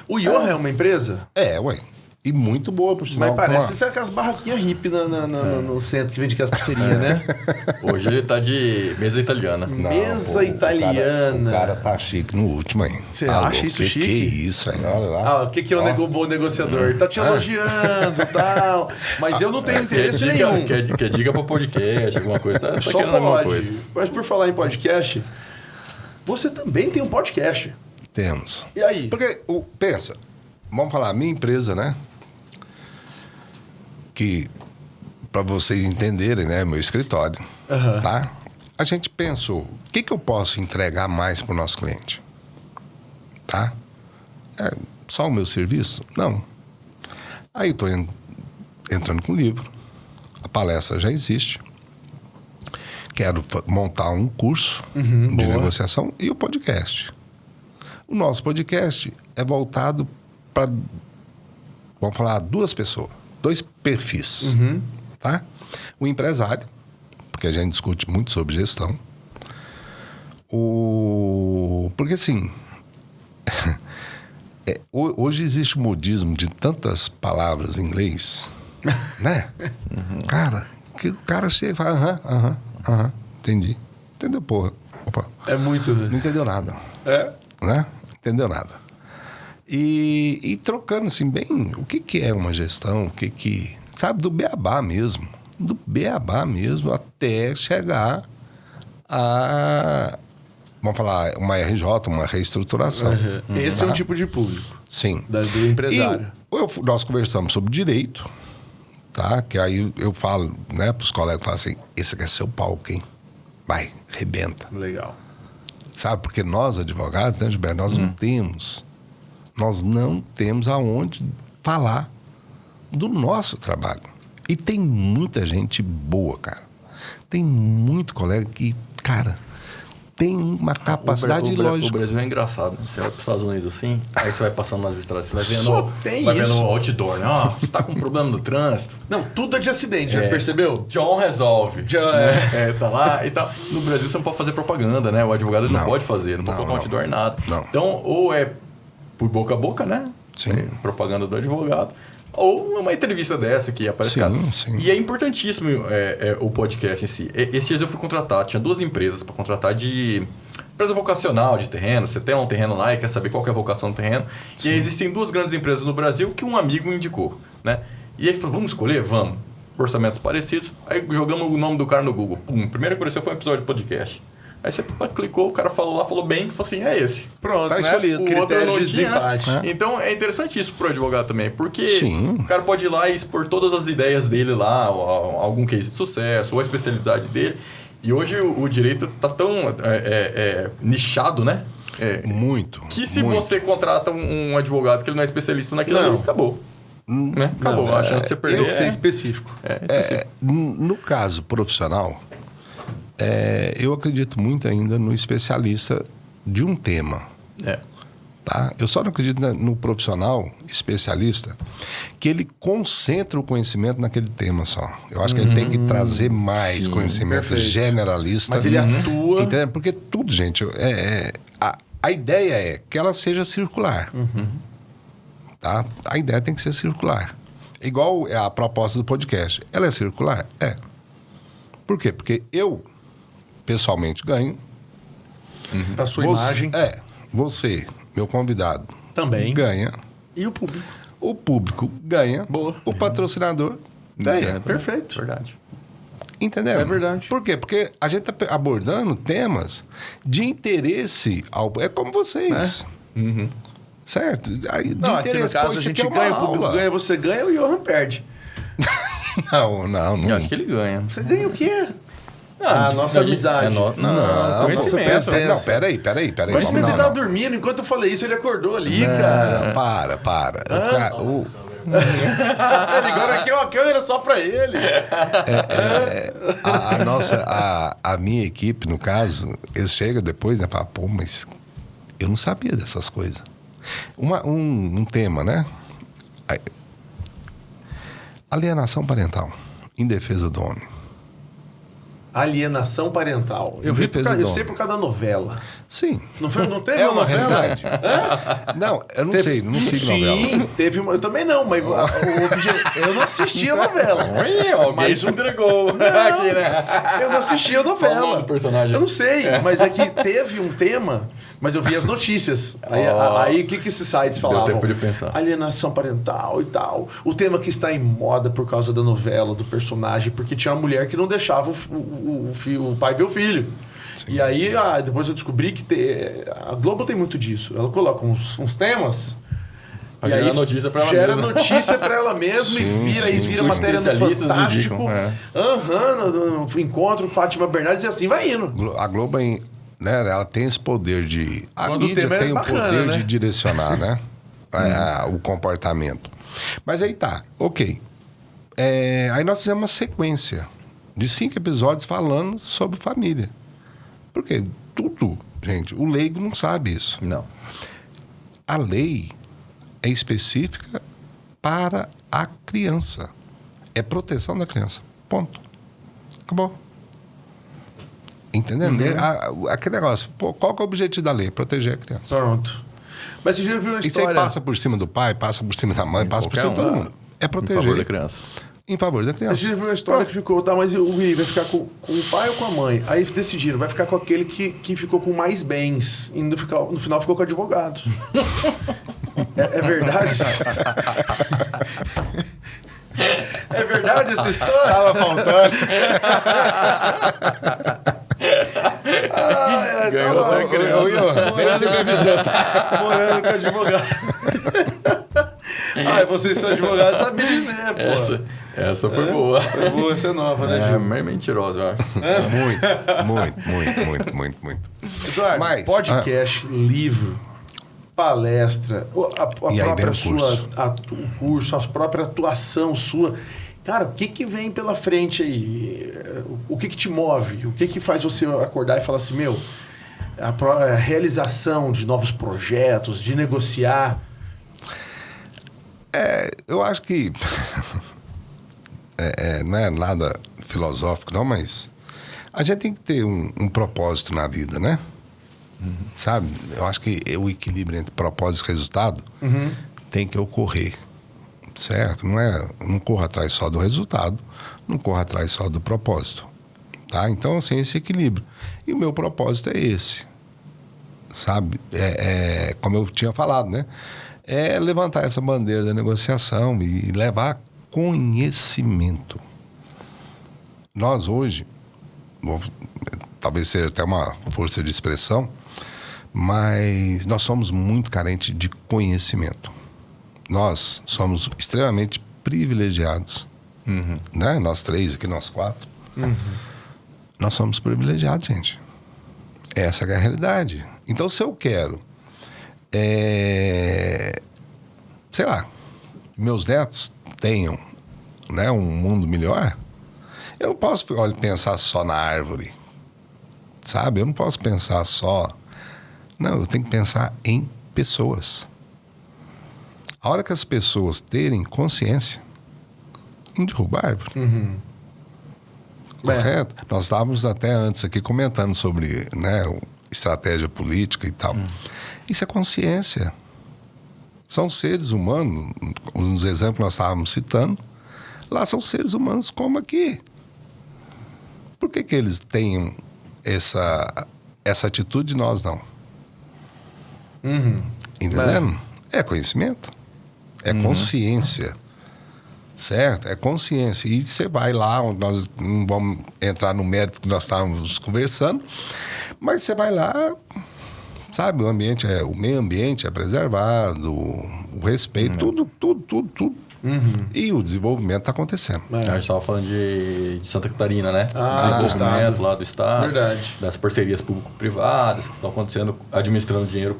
O Johan é uma empresa? Ué. E muito boa, por sinal. Mas parece ser aquelas barraquinhas hippie no centro que vende aquelas pulseirinhas, né? Hoje ele tá de mesa italiana. Mesa italiana. O cara tá chique no último aí. Você Tá acha louco? isso chique? Que isso aí? Olha lá. Ah, o que é um bom negociador? Tá te elogiando e tal. Mas eu não tenho interesse nenhum. Quer dica pra podcast, alguma coisa. Tá Só querendo alguma pode. coisa. Mas por falar em podcast, você também tem um podcast. Temos. E aí? Porque, pensa, vamos falar, minha empresa, né? Que, para vocês entenderem, né? Meu escritório, tá? A gente pensou, o que eu posso entregar mais para o nosso cliente? Tá? É só o meu serviço? Não. Aí estou entrando com o livro, a palestra já existe. Quero montar um curso de negociação e o podcast. O nosso podcast é voltado para, vamos falar, duas pessoas, dois perfis, tá? O empresário, porque a gente discute muito sobre gestão. Porque assim, hoje existe um modismo de tantas palavras em inglês, né? Cara, que o cara chega e fala, aham, entendi. Entendeu, porra? Opa, É muito... não entendeu nada, É? né? Entendeu nada. E trocando assim bem, o que é uma gestão, sabe, do beabá mesmo, até chegar a, vamos falar, uma RJ, uma reestruturação. Esse é um tipo de público. Sim. Do empresário. Nós conversamos sobre direito, tá? Que aí eu falo, né, pros colegas, falo assim, esse aqui é seu palco, hein? Vai, rebenta. Legal. Sabe, porque nós, advogados, né, Gilberto, nós não temos aonde falar do nosso trabalho. E tem muita gente boa, cara. Tem muito colega que, cara, tem uma capacidade O lógica. Brasil é engraçado, né? Você vai para os Estados Unidos assim, aí você vai passando nas estradas, você vai vendo, Só tem vendo isso. outdoor, né? Você tá com um problema no trânsito. Não, tudo é de acidente, já percebeu? John resolve. Já tá lá e tal. No Brasil você não pode fazer propaganda, né? O advogado não pode fazer, não pode colocar um outdoor, nada. Não. Então, ou é por boca a boca, né? Sim. Propaganda do advogado. Ou uma entrevista dessa que aparece. Sim, cara. sim. E é importantíssimo o podcast em si. Esses dias eu fui contratar, tinha 2 empresas para contratar de empresa vocacional de terreno. Você tem um terreno lá e quer saber qual que é a vocação do terreno. Sim. E aí existem 2 grandes empresas no Brasil que um amigo indicou, né? E aí falou, vamos escolher? Vamos. Orçamentos parecidos. Aí jogamos o nome do cara no Google. Pum, o primeiro que apareceu foi um episódio de podcast. Aí você clicou, o cara falou lá, falou bem, falou assim, é esse. Pronto, Tá né? escolhido. O outro não de desempate. tinha. Então é interessante isso pro advogado também, porque Sim. o cara pode ir lá e expor todas as ideias dele lá, ou algum case de sucesso, ou a especialidade dele. E hoje o direito tá tão nichado, né? Muito. Que se muito. você contrata um advogado que ele não é especialista naquilo, Não. ali, acabou. Né? Acabou. Não, A chance de você perder. Eu sei específico. No caso profissional, eu acredito muito ainda no especialista de um tema. Tá? Eu só não acredito no profissional especialista que ele concentra o conhecimento naquele tema só. Eu acho que ele tem que trazer mais conhecimento perfeito. generalista. Mas ele atua... Entendeu? Porque tudo, gente, a ideia é que ela seja circular. Tá? A ideia tem que ser circular. Igual a proposta do podcast. Ela é circular? É. Por quê? Porque eu, pessoalmente, ganho. Da sua imagem. Você, meu convidado, Também. ganha. E o público. O público ganha. Boa. O patrocinador ganha. Perfeito. Verdade. Entendeu? É verdade. Por quê? Porque a gente está abordando temas de interesse é como vocês. Certo? Aí, de Não, aqui no interesse, caso pô, a isso gente aqui é uma ganha, o público aula. ganha, você ganha, o Johan perde. Não. Eu acho que ele ganha. Você ganha o quê? nossa amizade. Não, conhecimento. Não, peraí. Mas Vamos, ele não, tava não. dormindo, enquanto eu falei isso, ele acordou ali, cara. Para. Agora aqui é uma câmera só pra ele. A minha equipe, no caso, eles chegam depois, né? Falam, pô, mas eu não sabia dessas coisas. Um tema, né? Alienação parental em defesa do homem. Alienação parental. Eu sei por causa da novela. Sim. Não teve É uma uma novela? realidade. Não, eu não sei, não sigo novela. Sim, teve uma. Eu também não, mas eu não assistia a novela. Alguém se entregou. Aqui, né? Eu não assistia a novela. Qual o nome do personagem? Eu não sei, mas é que teve um tema, mas eu vi as notícias. Aí o que esses sites falavam? Deu tempo de pensar. Alienação parental e tal. O tema que está em moda por causa da novela, do personagem, porque tinha uma mulher que não deixava o pai ver o filho. Sim. E aí, depois eu descobri que a Globo tem muito disso. Ela coloca uns temas... E aí notícia pra ela gera mesma. notícia pra ela mesma e vira matéria no Fantástico. No Encontro, Fátima Bernardes e assim vai indo. A Globo, né, ela tem esse poder de... A Quando o mídia tema é tem bacana, o poder né? de direcionar, né? O comportamento. Mas aí tá, ok. Aí nós fizemos uma sequência de 5 episódios falando sobre família. Porque tudo, gente, o leigo não sabe isso. Não. A lei é específica para a criança. É proteção da criança. Ponto. Acabou. Entendendo? Aquele negócio. Pô, qual que é o objetivo da lei? Proteger a criança. Pronto. Mas você já viu uma Isso história... aí passa por cima do pai, passa por cima da mãe, passa por cima de todo mundo. É proteger. Em favor da criança. Em favor da criança. A gente viu uma história que ficou, mas o Gui vai ficar com o pai ou com a mãe? Aí decidiram, vai ficar com aquele que ficou com mais bens. E no final ficou com o advogado. É verdade essa história? É verdade essa história? Tava faltando. Ganhou até criança. Nem você me avisou. Morando com advogado. Vocês são advogados, sabem dizer, pô. Essa foi boa. Foi boa, essa é nova, né, Gil? Meio mentirosa, eu acho. Muito. Eduardo, Mas, podcast, livro, palestra, a E aí própria vem o curso. o curso, a própria atuação sua. Cara, o que vem pela frente aí? O que te move? O que faz você acordar e falar assim, a realização de novos projetos, de negociar? Eu acho que não é nada filosófico, não, mas a gente tem que ter um propósito na vida, né? Sabe? Eu acho que o equilíbrio entre propósito e resultado tem que ocorrer, certo? Não corra atrás só do resultado, não corra atrás só do propósito, tá? Então, assim, esse equilíbrio. E o meu propósito é esse, sabe? Como eu tinha falado, né? É levantar essa bandeira da negociação e levar conhecimento. Nós hoje, talvez seja até uma força de expressão, mas nós somos muito carentes de conhecimento. Nós somos extremamente privilegiados. Né? Nós 3 aqui, nós 4. Nós somos privilegiados, gente. Essa é a realidade. Então, se eu quero sei lá, meus netos tenham, né, um mundo melhor, eu não posso pensar só na árvore, sabe? Eu não posso pensar só... Não, eu tenho que pensar em pessoas. A hora que as pessoas terem consciência, não derruba a árvore. Correto? Nós estávamos até antes aqui comentando sobre, né, estratégia política e tal. Isso é consciência. São seres humanos, nos exemplos que nós estávamos citando, lá são seres humanos como aqui. Por que eles têm essa atitude e nós não? Entendendo? É conhecimento. É consciência. certo? É consciência. E você vai lá, onde nós não vamos entrar no mérito que nós estávamos conversando, mas você vai lá, sabe? O meio ambiente é preservado, o respeito, tudo. E o desenvolvimento está acontecendo. A gente estava falando de Santa Catarina, né? Desenvolvimento lá do Estado. Verdade. Das parcerias público-privadas que estão acontecendo, administrando dinheiro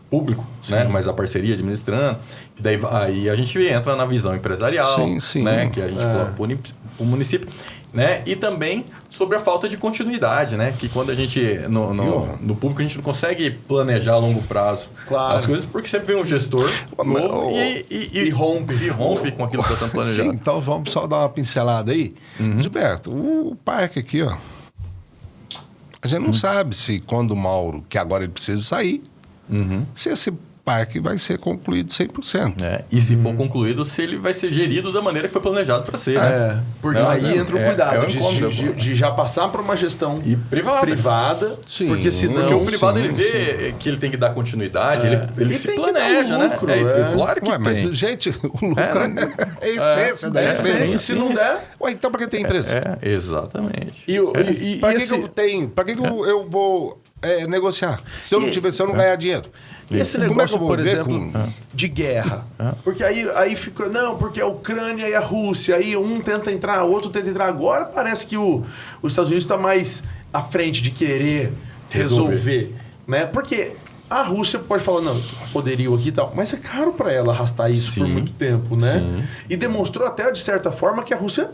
público, né? Mas a parceria administrando. E daí aí a gente entra na visão empresarial, né? Que a gente coloca para o município. Né? E também sobre a falta de continuidade, né? Que quando a gente, no público, a gente não consegue planejar a longo prazo as coisas, porque sempre vem um gestor novo e rompe com aquilo que está sendo planejado. Sim, então vamos só dar uma pincelada aí. Gilberto, o parque aqui, ó, a gente não sabe se quando o Mauro, que agora ele precisa sair, se esse parque vai ser concluído 100%. E se for concluído, se ele vai ser gerido da maneira que foi planejado para ser. Porque aí entra o cuidado de já passar para uma gestão privada, sim, porque senão... Porque o privado, ele vê que ele tem que dar continuidade, ele se planeja, né? Claro que mas, gente, o lucro é a essência da empresa. Se não der... Então para que tem empresa? Exatamente. Para que eu tenho? Para que eu vou negociar? Se eu não tiver, se eu não ganhar dinheiro. E esse negócio, por exemplo, de guerra? Porque aí fica... Não, porque a Ucrânia e a Rússia, aí um tenta entrar, o outro tenta entrar. Agora parece que os Estados Unidos está mais à frente de querer resolver, né? Porque a Rússia pode falar, não, poderio aqui e tal, mas é caro para ela arrastar isso por muito tempo, né? E demonstrou até, de certa forma, que a Rússia...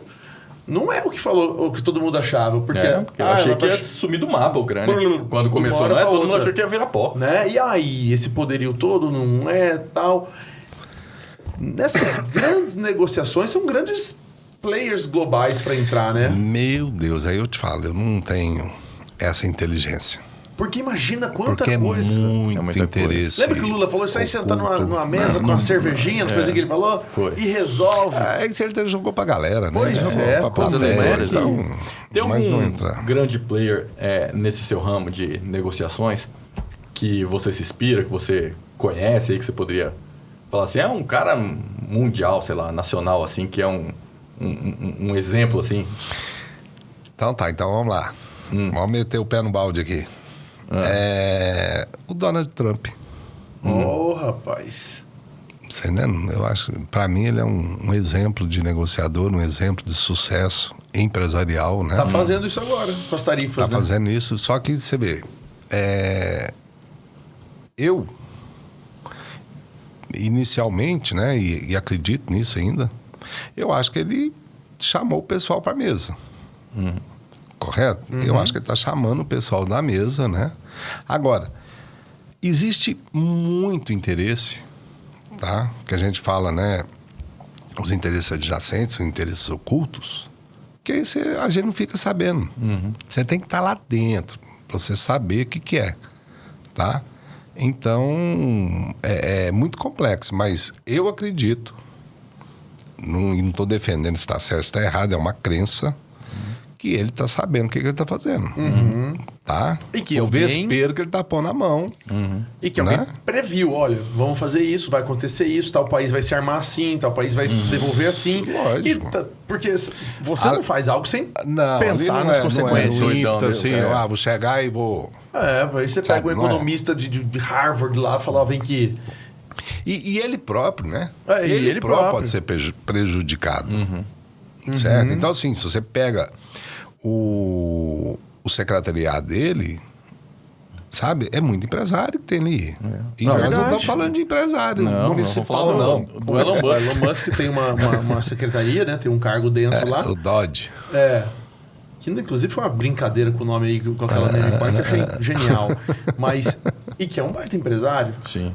Não é o que falou, o que todo mundo achava. Porque eu achei que ia sumir do mapa a Ucrânia. Quando começou, todo mundo achou que ia virar pó. Né? E aí, esse poderio todo não é tal. Nessas grandes negociações, são grandes players globais para entrar, né? Meu Deus, aí eu te falo, eu não tenho essa inteligência. Porque imagina quanta porque coisa. É muito interesse. Lembra que o Lula falou isso aí, senta numa mesa com uma cervejinha, não foi assim que ele falou? Foi. E resolve. Isso ele jogou pra galera, né? Pois é, pra plateia, então, tem mas não algum entrar. grande player nesse seu ramo de negociações que você se inspira, que você conhece aí, que você poderia falar assim, é um cara mundial, sei lá, nacional, assim, que é um exemplo, assim? Então vamos lá. Vamos meter o pé no balde aqui. O Donald Trump. Rapaz. Você, né? Eu acho, para mim, ele é um exemplo de negociador, um exemplo de sucesso empresarial, né? Tá fazendo isso agora, com as tarifas, Tá fazendo isso, só que você vê, eu, inicialmente, né, e acredito nisso ainda, eu acho que ele chamou o pessoal para a mesa. Correto? Eu acho que ele está chamando o pessoal da mesa, né? Agora, existe muito interesse, tá? Que a gente fala, né? Os interesses adjacentes, os interesses ocultos, que aí a gente não fica sabendo. Você tem que estar lá dentro para você saber o que é, tá? Então, é muito complexo, mas eu acredito, não estou defendendo se está certo, se está errado, é uma crença, que ele está sabendo o que ele está fazendo. Tá? E que o vespeiro que ele está pondo na mão. E que alguém previu, olha, vamos fazer isso, vai acontecer isso, tal país vai se armar assim, tal país vai devolver assim. Lógico. Porque você não faz algo sem pensar não nas consequências. Assim, vou chegar e vou... aí você pega um economista de Harvard lá e fala, vem que... E ele próprio, né? Ele próprio pode ser prejudicado. Certo? Então, assim, se você pega o secretariado dele, sabe? É muito empresário que tem ali. E nós não estamos falando de empresário municipal, não. Do Elon Musk. O Elon Musk tem uma secretaria, né? Tem um cargo dentro lá. O Dodge. Que inclusive foi uma brincadeira com o nome aí, com aquela meme que eu achei genial. Mas, e que é um baita empresário. Sim.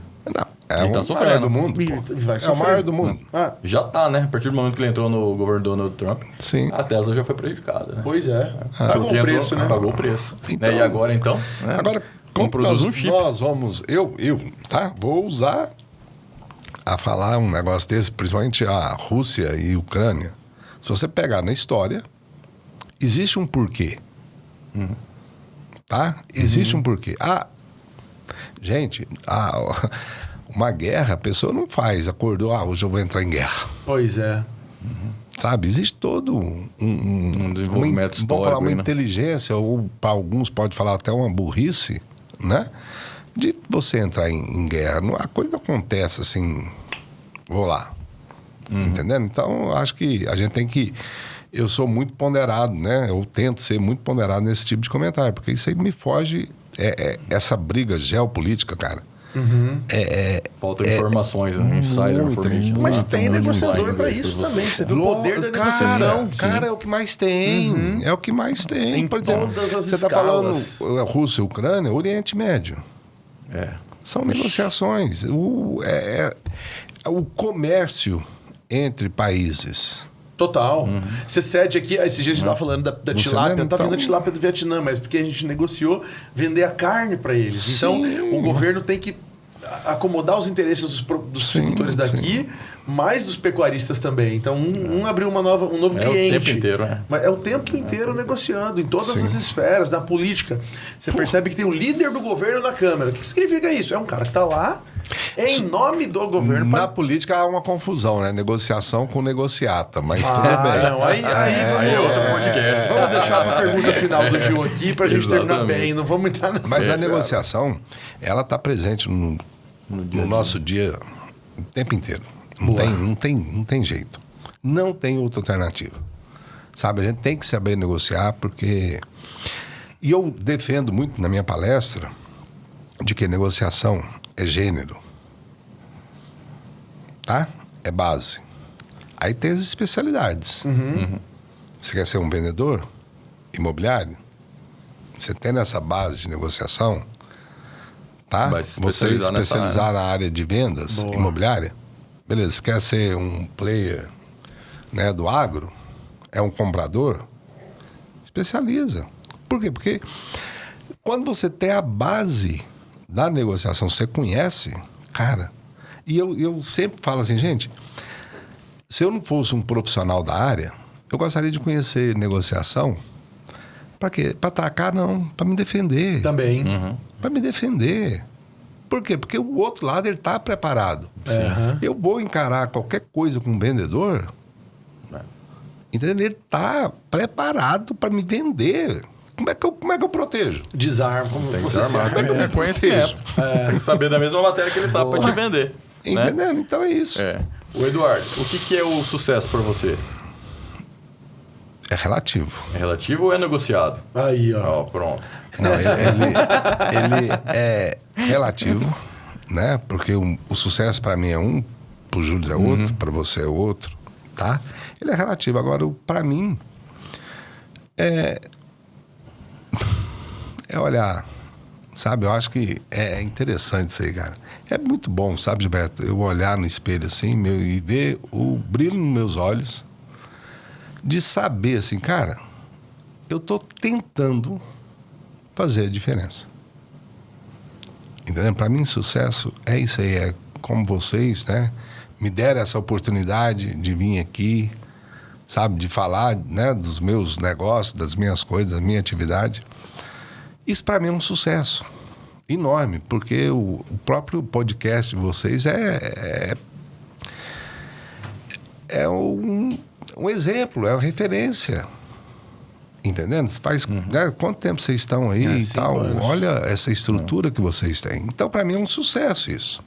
É o tá maior do mundo. É o maior do mundo. Já tá, né? A partir do momento que ele entrou no governo Donald Trump, sim, a Tesla já foi prejudicada. Né? Pois é. Pagou o preço, né? Pagou o preço. Então, e agora, então? Né? Agora, como produz um chip? Nós vamos... Eu, tá? Vou usar a falar um negócio desse, principalmente a Rússia e Ucrânia. Se você pegar na história, existe um porquê. Tá? Existe um porquê. Gente, uma guerra, a pessoa não faz, acordou, hoje eu vou entrar em guerra. Pois é. Sabe? Existe todo Um desenvolvimento histórico. Vamos falar uma né? inteligência, ou para alguns pode falar até uma burrice, né? De você entrar em guerra. A coisa não acontece assim, vou lá. Entendendo? Então, eu acho que a gente tem que... Eu sou muito ponderado, né? Eu tento ser muito ponderado nesse tipo de comentário, porque isso aí me foge... essa briga geopolítica, cara. Faltam informações, né? Insider information. Mas tem Muito negociador muito para inglês isso pra você. também. Você viu o poder da negociação. Cara, é o que mais tem. É o que mais tem. Em Por exemplo, todas as você está falando escalas. Rússia, Ucrânia, Oriente Médio. São negociações. O comércio entre países. Total. Você cede aqui, esses dias a gente estava falando da tilápia, lembra, tá vindo a então? tilápia do Vietnã, mas porque a gente negociou vender a carne para eles. Então, o governo tem que acomodar os interesses dos produtores daqui, mais dos pecuaristas também. Então, um abriu um novo cliente. O tempo inteiro, né? Mas é o tempo inteiro negociando, em todas as esferas, na política. Você percebe que tem o líder do governo na Câmara. O que significa isso? É um cara que está lá, em nome do governo. Na política há uma confusão, né? Negociação com negociata, mas tudo bem. Não, aí é outro podcast. Vamos deixar a pergunta final do Gil aqui pra gente terminar Exatamente. bem. Não vamos entrar nessa. Mas a negociação, ela está presente no nosso dia o tempo inteiro. Não tem jeito. Não tem outra alternativa. Sabe, a gente tem que saber negociar, porque... E eu defendo muito na minha palestra de que negociação é gênero. Tá? É base. Aí tem as especialidades. Você quer ser um vendedor imobiliário? Você tem essa base de negociação, tá? Vai se Você especializar nessa especializar na área de vendas imobiliária, beleza. Você quer ser um player, né, do agro? É um comprador? Especializa. Por quê? Porque quando você tem a base da negociação, você conhece, cara. E eu sempre falo assim, gente, se eu não fosse um profissional da área, eu gostaria de conhecer negociação. Para quê? Para atacar, não. Para me defender. Também. Para me defender. Por quê? Porque o outro lado ele está preparado. Eu vou encarar qualquer coisa com um vendedor, entendeu? Ele está preparado para me vender. Como é que eu protejo? Desarma, como Tem que você desarmar. se É conhecimento. Tem que saber da mesma matéria que ele sabe para te vender. Entendendo? Né? Então é isso. O Eduardo, o que é o sucesso para você? É relativo. É relativo ou é negociado? Aí, ó. Ó, pronto. Não, ele é relativo, né? Porque o sucesso para mim é um, para o Júlio é outro, para você é outro, tá? Ele é relativo. Agora, para mim, é olhar, sabe? Eu acho que é interessante isso aí, cara. É muito bom, sabe, Gilberto? Eu olhar no espelho assim e ver o brilho nos meus olhos de saber assim, cara, eu tô tentando fazer a diferença. Entendeu? Para mim, sucesso é isso aí. É como vocês, né? Me deram essa oportunidade de vir aqui, sabe? De falar, né? Dos meus negócios, das minhas coisas, da minha atividade. Isso para mim é um sucesso enorme, porque o próprio podcast de vocês é um exemplo, é uma referência. Entendendo? Faz, né, quanto tempo vocês estão aí e tal? Anos. Olha essa estrutura que vocês têm. Então, para mim, é um sucesso isso.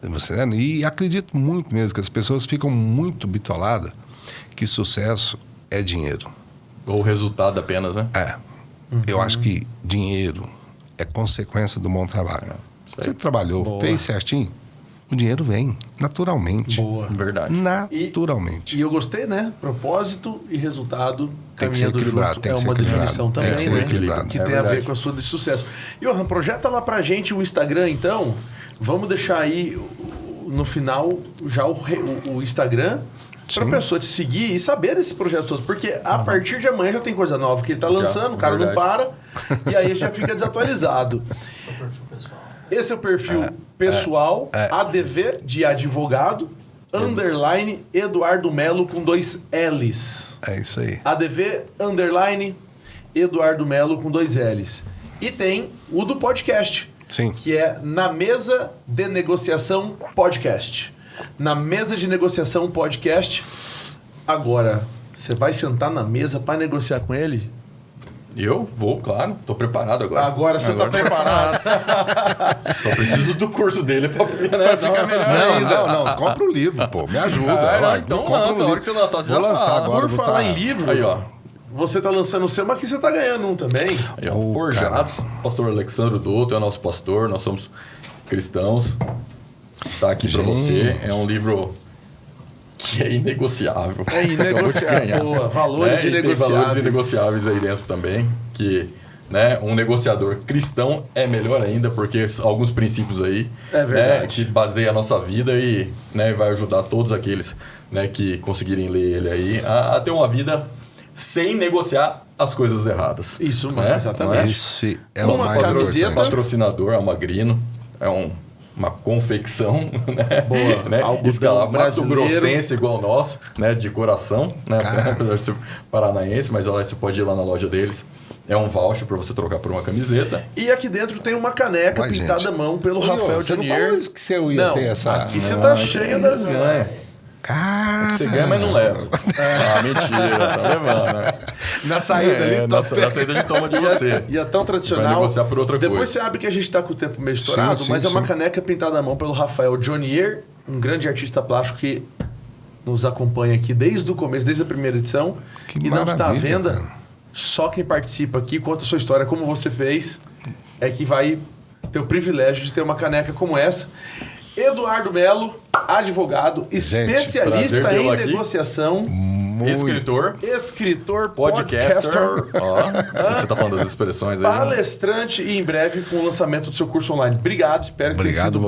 Você, né? E acredito muito mesmo que as pessoas ficam muito bitoladas que sucesso é dinheiro. Ou resultado apenas, né? Eu acho que dinheiro é consequência do bom trabalho. Você trabalhou, fez certinho, o dinheiro vem naturalmente. Boa. Verdade. Naturalmente. E eu gostei, né? Propósito e resultado Tem que ser caminhando equilibrado, junto. tem é que ser uma equilibrado. definição Tem também, que ser né? equilibrado. Que É tem a ver verdade. com a sua de sucesso. Johan, projeta lá pra gente o Instagram, então. Vamos deixar aí no final já o Instagram para a Sim. pessoa te seguir e saber desse projeto todo. Porque a partir de amanhã já tem coisa nova que ele tá lançando, o cara não para, e aí já fica desatualizado. Esse é o perfil pessoal, ADV de advogado, underline Eduardo Melo com 2 L's. É isso aí. ADV, underline Eduardo Melo com 2 L's. E tem o do podcast, Sim. que é Na Mesa de Negociação Podcast. Na Mesa de Negociação Podcast, Agora, você vai sentar na mesa para negociar com ele? Eu vou, claro. Tô preparado agora. Agora você tá preparado. Só preciso do curso dele pra ficar melhor. Não, compra o livro, pô. Me ajuda. Não, então lança. A hora que você lançar, você vou já lançar fala. agora. Por falar em livro, Aí, ó. você tá lançando o seu, mas aqui você tá ganhando um também. Aí, ó, Forjados, pastor Alexandre Douto é o nosso pastor, nós somos cristãos. Tá aqui pra você. É um livro que é inegociável. É inegociável. Boa, valores inegociáveis. Tem valores inegociáveis aí dentro também, que né, um negociador cristão é melhor ainda, porque alguns princípios aí que baseia a nossa vida e né, vai ajudar todos aqueles né, que conseguirem ler ele aí a ter uma vida sem negociar as coisas erradas. Isso, mano, exatamente. Esse é o mais camiseta. Patrocinador, Almagrino, é uma confecção, né? Boa. Né? Algodão brasileiro. Mato Grossense igual nós, né? De coração, né? Apesar de ser paranaense, mas olha, você pode ir lá na loja deles. É um voucher para você trocar por uma camiseta. E aqui dentro tem uma caneca pintada à mão pelo Rafael Jonier. Não que você ia ter essa... Aqui você tá cheio das... Cara... Você ganha, mas não leva. Mentira, tá levando, né? Na saída ali, na saída ele toma de você. E é tão tradicional. Vai negociar por outra Depois coisa. você abre que a gente tá com o tempo meio estourado, mas é uma caneca pintada à mão pelo Rafael Jonier, um grande artista plástico que nos acompanha aqui desde o começo, desde a primeira edição. Que e não está à venda. Cara. Só quem participa aqui, conta a sua história, como você fez, é que vai ter o privilégio de ter uma caneca como essa. Eduardo Melo, advogado, especialista em negociação. Escritor, podcaster. Você tá falando das expressões aí. Palestrante e em breve com o lançamento do seu curso online. Obrigado, espero que tenha sido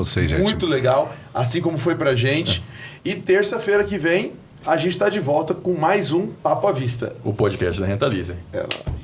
muito legal, assim como foi pra gente. E terça-feira que vem, a gente tá de volta com mais um Papo à Vista. O podcast da Rentalize. É nóis.